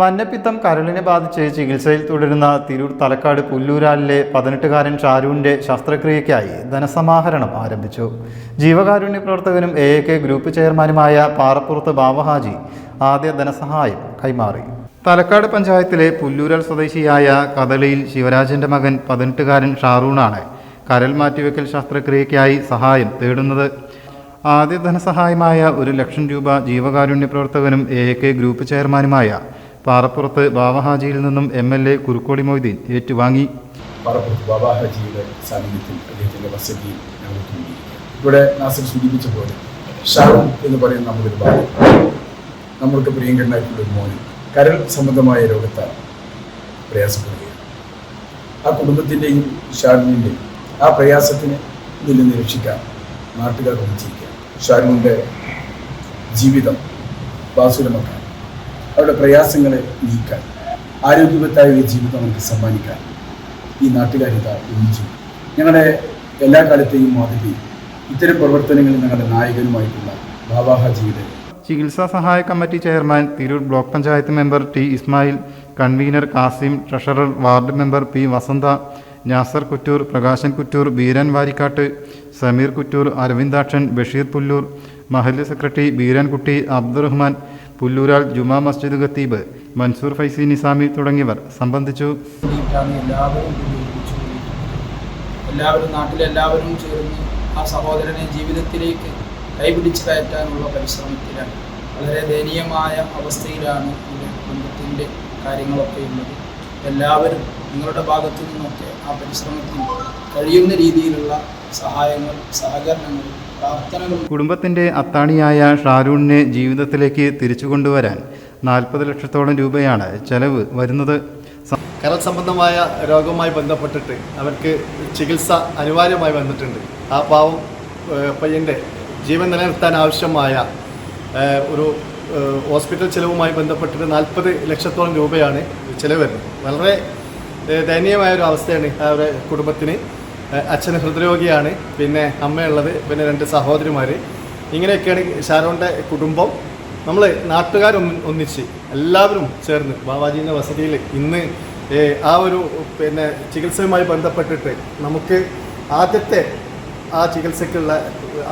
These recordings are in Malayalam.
മഞ്ഞപ്പിത്തം കരളിനെ ബാധിച്ച് ചികിത്സയിൽ തുടരുന്ന തിരൂർ തലക്കാട് പുല്ലൂരാലിലെ 18-കാരൻ ഷാരൂണിന്റെ ശസ്ത്രക്രിയയ്ക്കായി ധനസമാഹരണം ആരംഭിച്ചു. ജീവകാരുണ്യ പ്രവർത്തകനും AAK ഗ്രൂപ്പ് ചെയർമാനുമായ പാറപ്പുറത്ത് ബാവഹാജി ആദ്യ ധനസഹായം കൈമാറി. തലക്കാട് പഞ്ചായത്തിലെ പുല്ലൂരാൽ സ്വദേശിയായ കദളിയിൽ ശിവരാജന്റെ മകൻ 18-കാരൻ ഷാറൂണാണ് കരൾ മാറ്റിവെക്കൽ ശസ്ത്രക്രിയയ്ക്കായി സഹായം തേടുന്നത്. ആദ്യ ധനസഹായമായ 1 ലക്ഷം രൂപ ജീവകാരുണ്യ പ്രവർത്തകനും AAK ഗ്രൂപ്പ് ചെയർമാനുമായ പാറപ്പുറത്ത് ബാവഹാജിയിൽ നിന്നും MLA കുറുക്കോളി മൊയ്തീൻ ഏറ്റുവാങ്ങി. പാറപ്പുറത്ത് ബാവഹാജിയുടെ സാന്നിധ്യത്തിൽ അദ്ദേഹത്തിൻ്റെ വസതിയിൽ ഇവിടെ നാസിർ സൂചിപ്പിച്ച പോലെ ഷാറൂൺ എന്ന് പറയുന്ന നമ്മളൊരു ബാലൻ, നമ്മൾക്ക് പ്രിയങ്കരനായിട്ടുള്ളൊരു മോന് കരൾ സംബന്ധമായ രോഗത്താൽ പ്രയാസപ്പെടുകയാണ്. ആ കുടുംബത്തിൻ്റെയും ഷാരൂണിൻ്റെയും ആ പ്രയാസത്തിന് ഇതിൽ നിന്ന് രക്ഷിക്കാൻ നാട്ടുകാർ ഒന്നിച്ചിരിക്കുക. ഷാരൂണിൻ്റെ ജീവിതം ബാസുരമാക്കാൻ, അവരുടെ പ്രയാസങ്ങളെ നീക്കാൻ, ആരോഗ്യവത്തായ ഒരു ജീവിതം നമുക്ക് സമ്മാനിക്കാൻ ഈ നാട്ടുകാരിത ഒന്നിച്ചു. ഞങ്ങളുടെ എല്ലാ കാലത്തെയും മാതൃകയും ഇത്തരം പ്രവർത്തനങ്ങളിൽ ഞങ്ങളുടെ നായകനുമായിട്ടുള്ള ബാവഹാജിയുടെ ചികിത്സാ സഹായ committee chairman Tirur block panchayat member T. Ismail, convener Kasim, treasurer ward member P. Vasantha, Nasar Kuttur, Prakashan Kuttur, Beeran Varikkat, Sameer Kuttur, Aravindakshan, Basheer Pullur, മഹല്ല് സെക്രട്ടറി ബീരാൻകുട്ടി, അബ്ദുറഹ്മാൻ, പുല്ലൂരാൽ ജുമാ മസ്ജിദ് ഖത്തീബ്, മൻസൂർ ഫൈസി നിസാമി തുടങ്ങിയവർ സംബന്ധിച്ചു. എല്ലാവരും നാട്ടിലെല്ലാവരും ചേർന്ന് ആ സഹോദരനെ ജീവിതത്തിലേക്ക് കൈപിടിച്ച് കയറ്റാനുള്ള പരിശ്രമത്തിലാണ്. വളരെ ദയനീയമായ അവസ്ഥയിലാണ് ഈ കുടുംബത്തിൻ്റെ കാര്യങ്ങളൊക്കെ ഉള്ളത്. എല്ലാവരും നിങ്ങളുടെ ഭാഗത്തു നിന്നൊക്കെ ആ പരിശ്രമത്തിന് കഴിയുന്ന രീതിയിലുള്ള സഹായങ്ങൾ, സഹകരണങ്ങൾ, പ്രാർത്ഥനകൾ. കുടുംബത്തിൻ്റെ അത്താണിയായ ഷാരൂണിനെ ജീവിതത്തിലേക്ക് തിരിച്ചു കൊണ്ടുവരാൻ 40 ലക്ഷത്തോളം രൂപയാണ് ചെലവ് വരുന്നത്. കരൾ സംബന്ധമായ രോഗവുമായി ബന്ധപ്പെട്ടിട്ട് അവർക്ക് ചികിത്സ അനിവാര്യമായി വന്നിട്ടുണ്ട്. ആ പാവം പയ്യൻ്റെ ജീവൻ നിലനിർത്താൻ ആവശ്യമായ ഒരു ഹോസ്പിറ്റൽ ചിലവുമായി ബന്ധപ്പെട്ടിട്ട് 40 ലക്ഷത്തോളം രൂപയാണ് ചിലവ് വരുന്നത്. വളരെ ദയനീയമായ ഒരു അവസ്ഥയാണ് അവരുടെ കുടുംബത്തിന്. അച്ഛന് ഹൃദ്രോഗിയാണ്, പിന്നെ അമ്മയുള്ളത്, പിന്നെ 2 സഹോദരിമാർ. ഇങ്ങനെയൊക്കെയാണ് ഷാരോണിൻ്റെ കുടുംബം. നമ്മൾ നാട്ടുകാരൊന്നിച്ച് എല്ലാവരും ചേർന്ന് ബാവാജീൻ്റെ വസതിയിൽ ഇന്ന് ആ ഒരു പിന്നെ ചികിത്സയുമായി ബന്ധപ്പെട്ടിട്ട് നമുക്ക് ആദ്യത്തെ ആ ചികിത്സയ്ക്കുള്ള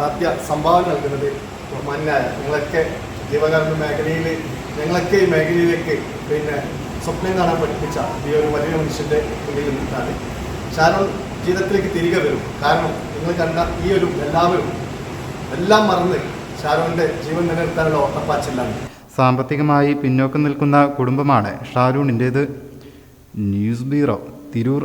ആദ്യ സംഭാവന നൽകുന്നത് മന്നായ ഞങ്ങളൊക്കെ ജീവകാരുണ്യ മേഖലയിൽ ഞങ്ങളൊക്കെ ഈ മേഖലയിലേക്ക് പിന്നെ സ്വപ്നം കാണാൻ പഠിപ്പിച്ച ഈ ഒരു വലിയ മനുഷ്യൻ്റെ മുന്നിൽ നിന്നിട്ടാണ് ഷാരോൺ ജീവിതത്തിലേക്ക് തിരികെ വരും. കാരണം നിങ്ങൾ കണ്ട ഈ ഒരു എല്ലാവരും എല്ലാം മറന്ന് ഷാരോണിൻ്റെ ജീവൻ നിലനിർത്താനുള്ള ഓട്ടപ്പാച്ചിലാണ്. സാമ്പത്തികമായി പിന്നോക്കം നിൽക്കുന്ന കുടുംബമാണ് ഷാരൂണിൻ്റേത്. News bureau, Tirur.